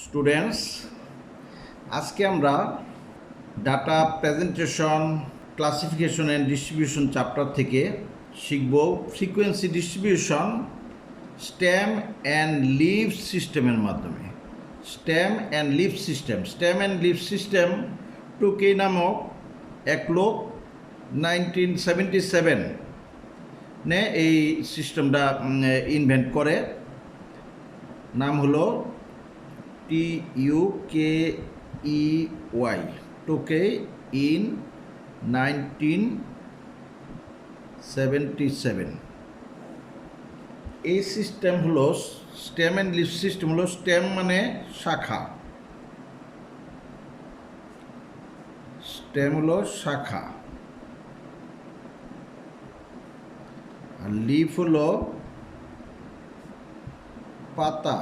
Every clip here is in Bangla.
স্টুডেন্টস, আজকে আমরা data presentation, classification and distribution chapter থেকে শিখব frequency distribution stem and leaf সিস্টেমের মাধ্যমে। স্টেম অ্যান্ড লিভ সিস্টেম টুকে নামক এক লোক 1977 নে এই সিস্টেমটা ইনভেন্ট করে। নাম হলো TUKEY, টোকে ইন 1977। এই সিস্টেম হলো স্টেম অ্যান্ড লিভ সিস্টেম। হলো স্টেম মানে শাখা, স্টেম হলো শাখা, আর লিফ হলো পাতা,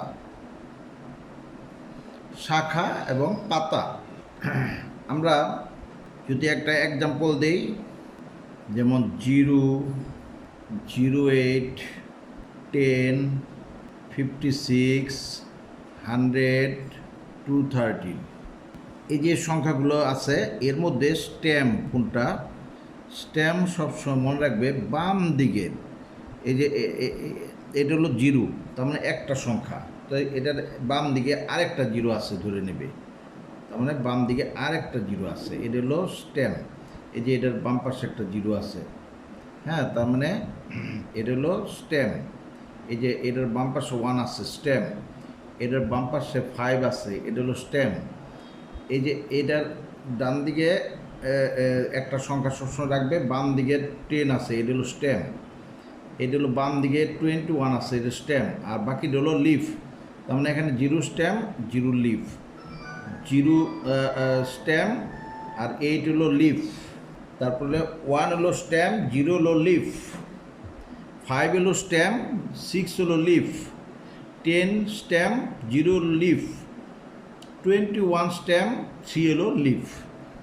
শাখা এবং পাতা। আমরা যদি একটা এক্সাম্পল দেই, যেমন 0, 08, 10, 56, 100, 213, এই যে সংখ্যাগুলো আছে এর মধ্যে স্টেম কোনটা? স্টেম সবসময় মনে রাখবে বাম দিকে। এই যে এটা হলো 0, তার মানে একটা সংখ্যা, তো এটার বাম দিকে আরেকটা 0 আছে ধরে নেবে, তার মানে বাম দিকে আরেকটা 0 আছে, এটা হলো স্টেম। এই যে এটার বাম পাশে একটা 0 আছে, হ্যাঁ, তার মানে এটা হলো স্টেম। এই যে এটার বাম পাশে 1 আছে, স্টেম। এটার বাম পাশে 5 আছে, এটা হলো স্টেম। এই যে এটার ডান দিকে একটা সংখ্যা সবসময় রাখবে, বাম দিকে 10 আছে, এটা হলো স্টেম। এটা হলো বাম দিকে 21 আছে, এটা স্টেম। আর বাকিটা হলো লিফ, তার মানে এখানে 0 স্টেম 0 লিফ, 0 স্টেম আর 8 হলো লিফ। তারপরে 1 হলো স্টেম, 0 হলো লিফ, 5 হলো স্টেম, 6 হলো লিফ, 10 স্টেম 0 লিফ, 21 স্টেম 3 হলো লিফ।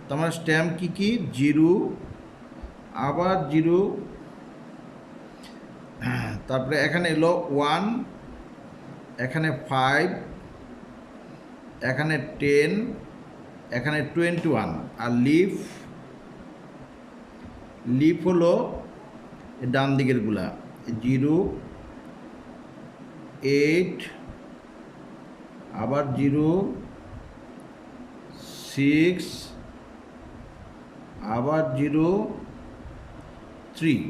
তার মানে স্টেম কী কী? 0, আবার 0, তারপরে এখানে এলো 1, এখানে 5, এখানে 10, এখানে 21। আর লিফ, লিফ হলো ডান দিকের গুলা, 0, 8, আবার 0, 6, আবার 0, 3।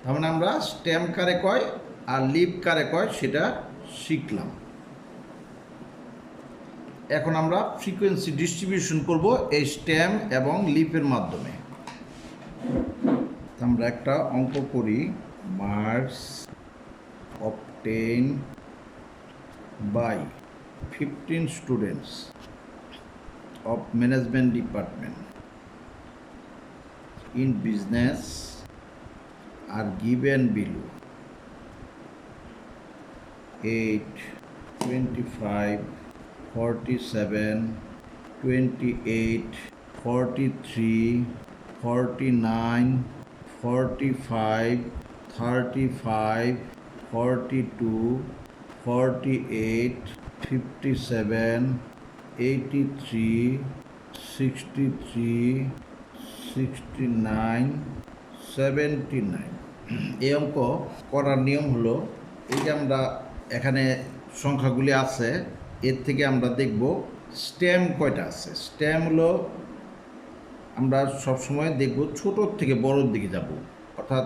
তার মানে আমরা স্টেম কারে কয় আর লিফ কারে কয় সেটা শিখলাম। এখন আমরা ফ্রিকোয়েন্সি ডিস্ট্রিবিউশন করব এই স্টেম এবং লিফের মাধ্যমে। আমরা একটা অঙ্ক করি। Marks obtained by 15 students of management department in business are given below: 8, 25, 47, 28, 43, 49, 45, 35, 42, 48, 57, 83, 63, 69, 79। এই অঙ্ক করার নিয়ম হলো, এই যে আমরা এখানে সংখ্যাগুলি আছে, এর থেকে আমরা দেখব স্টেম কয়টা আছে। স্টেম হলো আমরা সবসময় দেখব ছোটোর থেকে বড়োর দিকে যাব, অর্থাৎ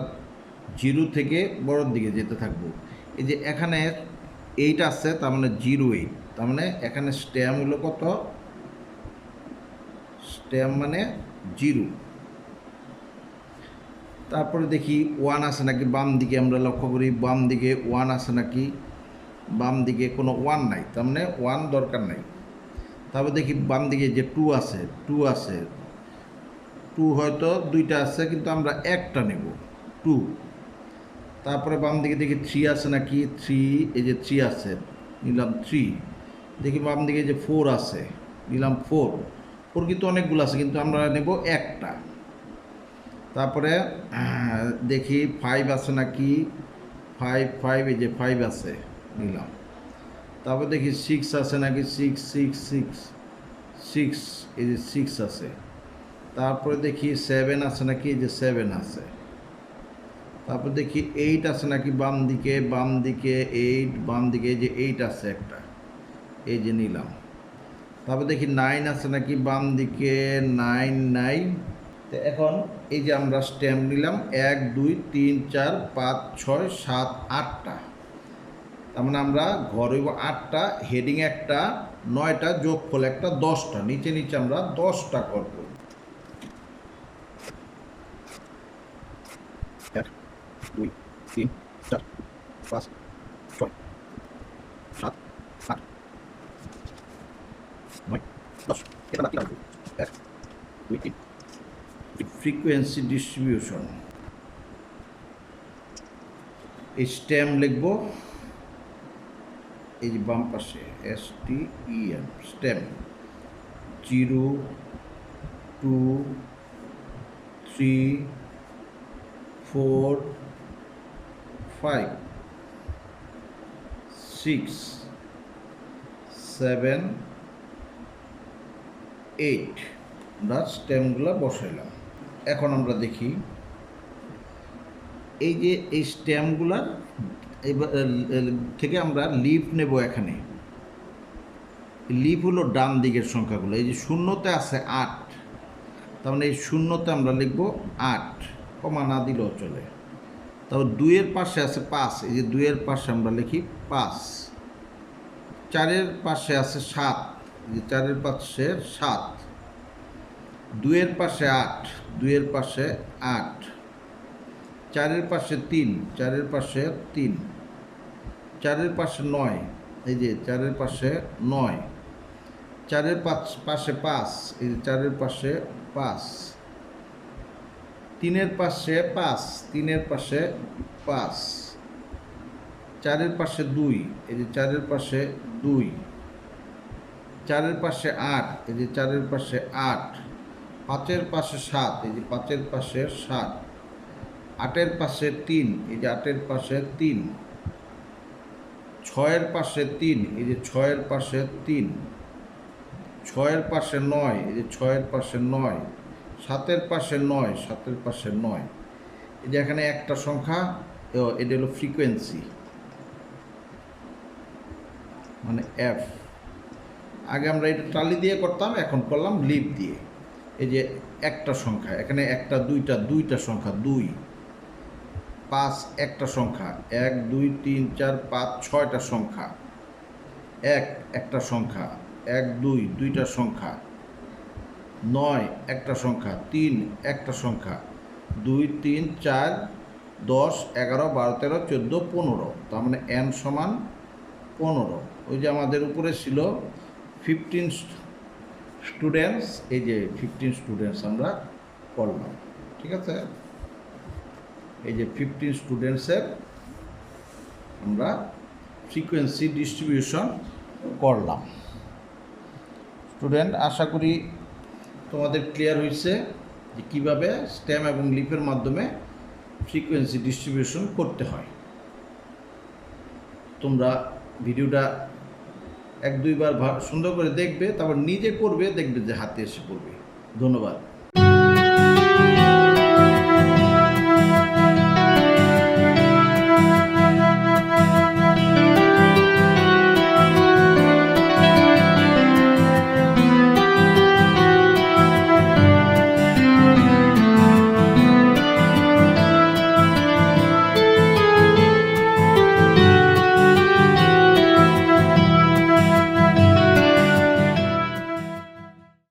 0 থেকে বড়োর দিকে যেতে থাকব। এই যে এখানে 8 আছে, তার মানে 08, তার মানে এখানে স্টেম হলো কত? স্টেম মানে 0। তারপরে দেখি 1 আছে নাকি বাম দিকে, আমরা লক্ষ্য করি বাম দিকে 1 আছে নাকি। বাম দিকে কোনো 1 নাই, তার মানে 1 দরকার নাই। তারপর দেখি বাম দিকে যে 2 আছে, 2 আছে, 2 হয়তো 2টা আছে, কিন্তু আমরা একটা নেব, 2। তারপরে বাম দিকে দেখি 3 আছে নাকি, 3, এই যে 3 আছে, নিলাম 3। দেখি বাম দিকে যে 4 আছে, নিলাম 4। 4 কিন্তু অনেকগুলো আছে, কিন্তু আমরা নেব একটা। তারপরে দেখি 5 আছে নাকি, 5, এই যে 5 আছে, নিলাম। তারপর দেখি 6 আছে নাকি, 6 6 6 6, এই যে 6 আছে। তারপরে দেখি 7 আছে নাকি, এই যে 7 আছে। তারপর দেখি 8 আছে নাকি বাম দিকে, 8 বাম দিকে, এই যে 8 আছে একটা, এই যে নিলাম। তারপর দেখি 9 আছে নাকি বাম দিকে, 9 নাই। তো এখন এই যে আমরা স্ট্যাম্প নিলাম 1 2 3 4 5 6 7 8টা, তার মানে আমরা ঘর হইব 8টা, হেডিং একটা, 9টা, যোগফল একটা, 10টা, নিচে নিচে আমরা 10টা করব। 1 2 3 4 5 6 7 8 9 10, এটা বাকি রাখবো। 1 2 3। ফ্রিকোয়েন্সি ডিস্ট্রিবিউশন, এই স্ট্যাম্প লিখবো এই যে বাম পাশে STEM, স্ট্যাম্প 0 2 3 4 5 6 7 8, আমরা স্ট্যাম্পগুলো বসাইলাম। এখন আমরা দেখি এই যে এই স্ট্যাম্পগুলার থেকে আমরা লিফ নেব। এখানে লিফ হলো ডান দিকের সংখ্যাগুলো, এই যে শূন্যতে আছে 8, তার মানে এই শূন্যতে আমরা লিখব 8, কমা না দিলেও চলে। তারপর 2-এর পাশে আছে 5, এই যে 2-এর পাশে আমরা লিখি 5। 4-এর পাশে আছে 7, এই যে 4-এর পাশে 7। 2-এর পাশে 8, 2-এর পাশে 8। 4-এর পাশে 3, 4-এর পাশে 3। 4-এর পাশে 9, এই যে 4-এর পাশে 9। 4-এর পাশে 5, এই যে 4-এর পাশে 5। 3-এর পাশে 5, 3-এর পাশে 5। 4-এর পাশে 2, এই যে 4-এর পাশে 2। 4-এর পাশে 8, এই যে 4-এর পাশে 8। 5-এর পাশে 7, এই যে 5-এর পাশে 7। 8-এর পাশে 3, এই যে 8-এর পাশে 3। 6-এর পাশে 3, এই যে 6-এর পাশে 3। 6-এর পাশে 9, এই যে 6-এর পাশে 9। 7-এর পাশে 9, 7-এর পাশে 9। এই যে এখানে একটা সংখ্যা, এটা হলো ফ্রিকোয়েন্সি, মানে F। আগে আমরা এটা টালি দিয়ে করতাম, এখন করলাম লিপ দিয়ে। এই যে একটা সংখ্যা, এখানে একটা, দুইটা সংখ্যা, 2। 5 একটা সংখ্যা, 1 2 3 4 5 6টা সংখ্যা। 1 একটা সংখ্যা, 1 2 দুইটা সংখ্যা। 9 একটা সংখ্যা, 3 একটা সংখ্যা, 2 3 4 10 11 12 13 14 15, তার মানে n সমান 15। ওই যে আমাদের উপরে ছিল 15 স্টুডেন্টস, এই যে 15 স্টুডেন্টস আমরা করলাম। ঠিক আছে, এই যে 15 স্টুডেন্টসের আমরা ফ্রিকোয়েন্সি ডিস্ট্রিবিউশন করলাম। স্টুডেন্ট, আশা করি তোমাদের ক্লিয়ার হয়েছে যে কীভাবে স্ট্যাম্প এবং লিফের মাধ্যমে ফ্রিকোয়েন্সি ডিস্ট্রিবিউশন করতে হয়। তোমরা ভিডিওটা 1-2 বার সুন্দর করে দেখবে, তারপর নিজে করবে, দেখবে যে হাতে এসে পড়বে। ধন্যবাদ।